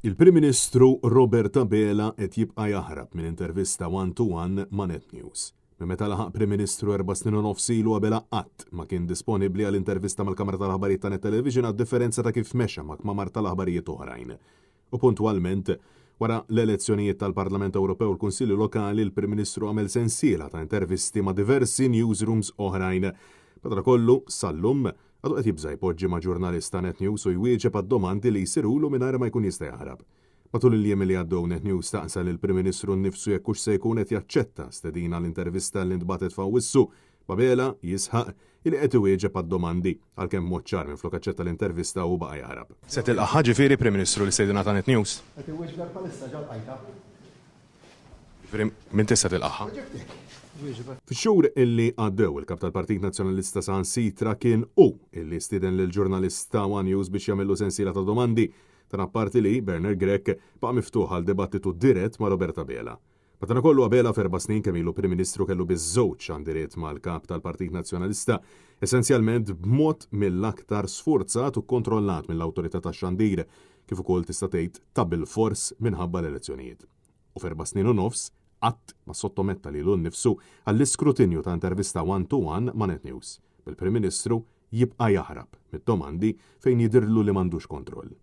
Il-Prim Ministru Robert Abela qed jibqa' jaħrab minn intervista one-to-one ma' Net News. Meta laħaq Prim Ministru 4 snin u nofs ilu Abela qatt ma kien disponibbli għal intervista mal-Kamra tal-Aħbarijiet ta' Net Television għad-differenza ta' kif mexxa ma' kmamar tal-aħbarijiet oħrajn. U puntwalment, wara l-elezzjonijiet tal-Parlament Ewropew u l-Kunsilli Lokali, il-Prim Ministru għamel sensiela ta' intervisti ma' diversi newsrooms oħrajn. Madra kollu, sal-lum, għadu qed jibża jpoġġi ma' ġurnalista Net News u jwieġeb għad-domandi li jsirulu mingħajr ma jkun jista' jaħrab. Matul il-jiem li għaddew Net News staqsal il-Prim Ministru nnifsu jekk hux se jkun qed jaċċetta stedina l-intervista li ntbatet f'Awwissu, Abela jisħaq li qed iwieġeb għad-domandi għalkemm mod ċar minflok aċċetta l-intervista u baqa' jaħrab. Se tilqa' ġifieri Prim Ministru li stedina ta' Net News? Qed iwieġeb bħalissa ġew qajta. Min tista' tilqaħħa? Fix-xhur illi għaddew il-kap tal-Partit Nazzjonalista saħansitra kien illi stieden lill-ġurnalista One News biex jagħmlu sensiela ta' domandi ta' apparti li Berner Grek baqa' miftuħ għal dibattitu dirett ma' Robert Abela. Meta kollu Abela f'4 snin kemm ilu Prim Ministru kellu biż-żewġ għandiret mal-kap tal-Partit Nazzjonalista, essenzjalment b'mod mill-aktar sforzat u kontrollat mill-awtorità tax-xandir kif ukoll tista' tgħid ta' bil-fors minħabba l-elezzjonijiet. U f'4 snin u nofs qatt ma sottometta lilu nnifsu għall-iskrutinju ta' intervista one-to-one ma' Net News. Bil-Prim Ministru jibqa' jaħrab mid-domandi fejn jidhirlu li m'għandux kontroll.